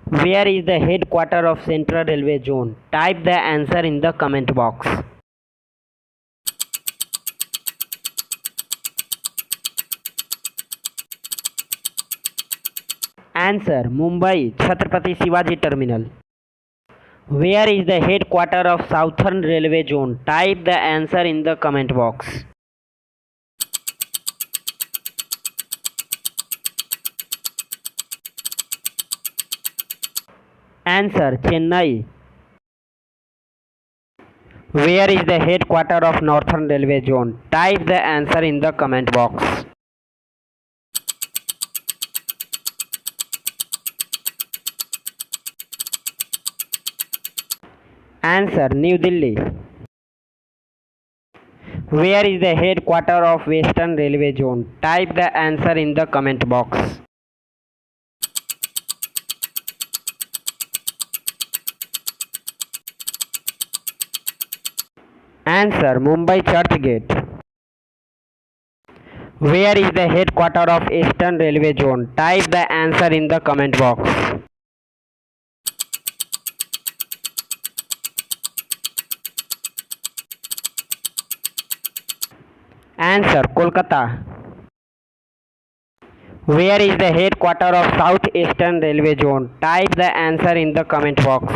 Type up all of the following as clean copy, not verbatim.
Where is the headquarter of Central Railway Zone? Type the answer in the comment box. Answer: Mumbai, Chhatrapati Shivaji Terminal. Where is the headquarter of Southern Railway Zone? Type the answer in the comment box. Answer: Chennai. Where is the headquarter of Northern Railway Zone? Type the answer in the comment box. Answer: New Delhi. Where is the headquarter of Western Railway Zone? Type the answer in the comment box. Answer: Mumbai Churchgate. Where is the headquarter of Eastern Railway Zone? Type the answer in the comment box. Answer: Kolkata. Where is the headquarter of South Eastern Railway Zone? Type the answer in the comment box.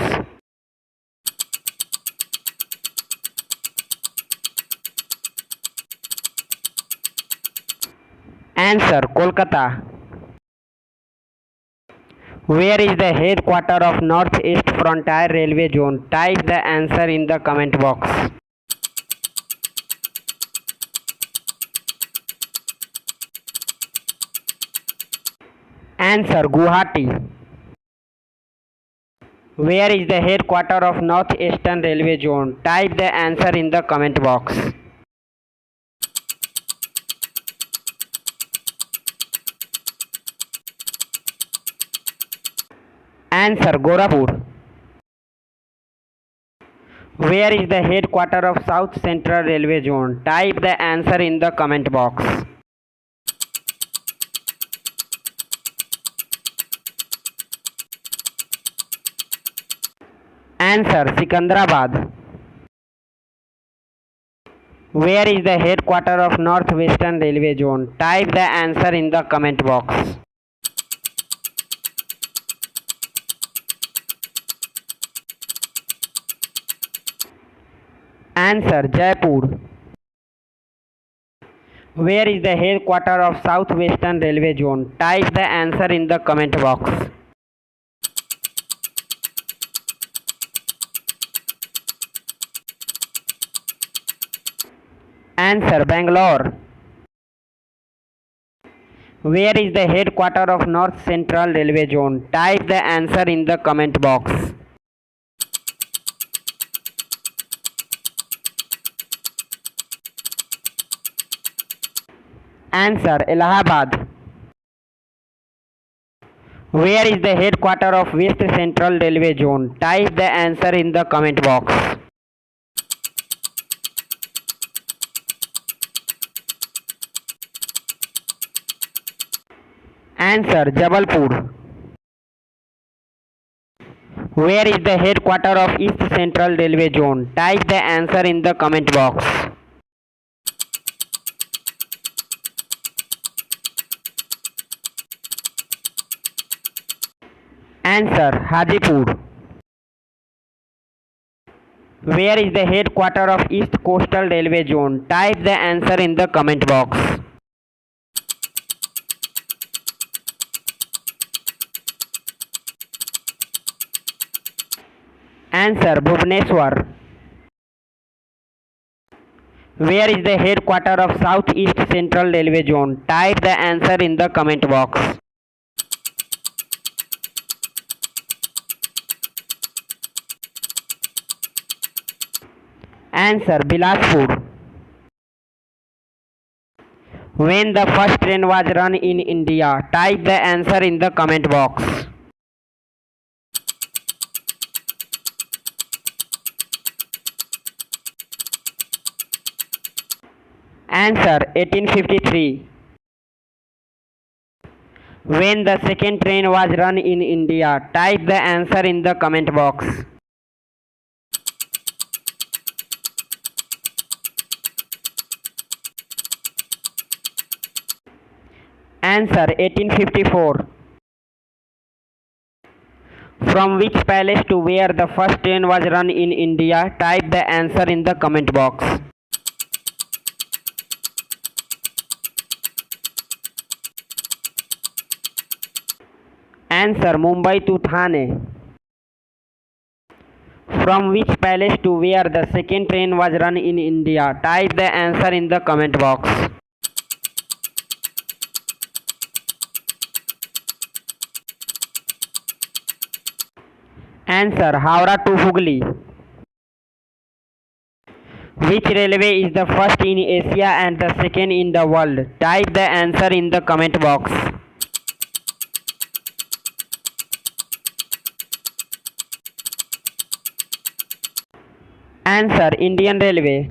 Answer: Kolkata. Where is the headquarter of Northeast Frontier Railway Zone? Type the answer in the comment box. Answer: Guwahati. Where is the headquarter of Northeastern Railway Zone? Type the answer in the comment box. Answer: Gorakhpur. Where is the headquarter of South Central Railway Zone? Type the answer in the comment box. Answer: Secunderabad. Where is the headquarter of Northwestern Railway Zone? Type the answer in the comment box. Answer: Jaipur. Where is the headquarter of Southwestern Railway Zone? Type the answer in the comment box. Answer: Bangalore. Where is the headquarter of North Central Railway Zone? Type the answer in the comment box. Answer: Allahabad. Where is the headquarter of West Central Railway Zone? Type the answer in the comment box. Answer: Jabalpur. Where is the headquarter of East Central Railway Zone? Type the answer in the comment box. Answer: Hajipur. Where is the headquarter of East Coastal Railway Zone? Type the answer in the comment box. Answer: Bhubaneswar. Where is the headquarter of South East Central Railway Zone? Type the answer in the comment box. Answer: Bilaspur. When the first train was run in India? Type the answer in the comment box. Answer: 1853. When the second train was run in India? Type the answer in the comment box. Answer 1854. From which palace to where the first train was run in India? Type the answer in the comment box. Answer Mumbai to Thane. From which palace to where the second train was run in India? Type the answer in the comment box. Answer Howrah to Hooghly. Which railway is the first in Asia and the second in the world? Type the answer in the comment box. Answer Indian Railway.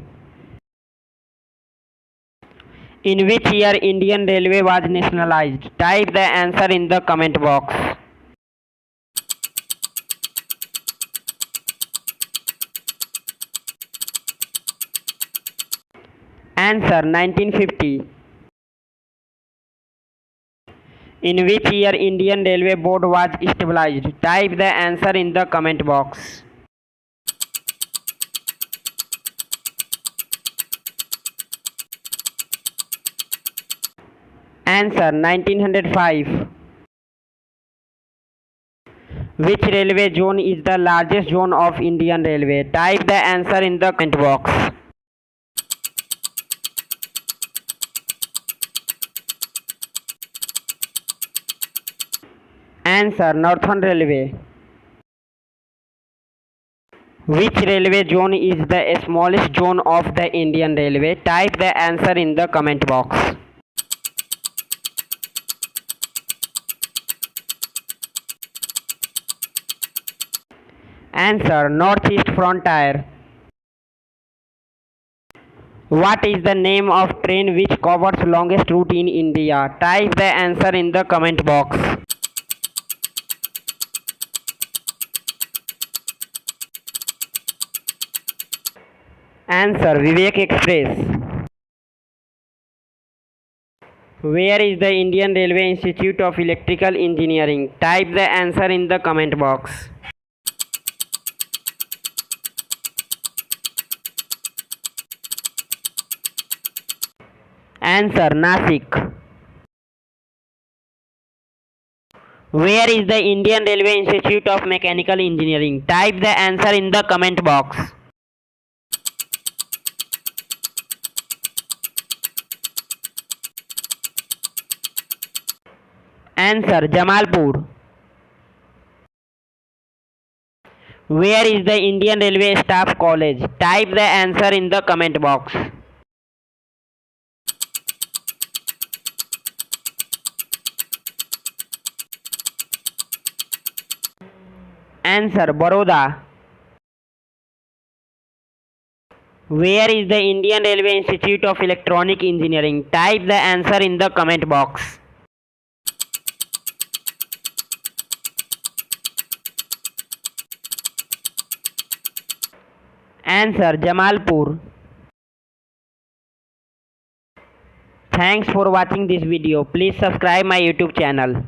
In which year Indian Railway was nationalized? Type the answer in the comment box. Answer 1950. In which year Indian Railway Board was established? Type the answer in the comment box. Answer 1905. Which railway zone is the largest zone of Indian Railway? Type the answer in the comment box. Answer Northern Railway. Which railway zone is the smallest zone of the Indian Railway? Type the answer in the comment box. Answer Northeast Frontier. What is the name of train which covers longest route in India? Type the answer in the comment box. Answer Vivek Express. Where is the Indian Railway Institute of Electrical Engineering? Type the answer in the comment box. Answer Nasik. Where is the Indian Railway Institute of Mechanical Engineering? Type the answer in the comment box. Answer Jamalpur. Where is the Indian Railway Staff College? Type the answer in the comment box. Answer Baroda. Where is the Indian Railway Institute of Electronic Engineering? Type the answer in the comment box. Answer Jamalpur. Thanks for watching this video. Please subscribe my YouTube channel.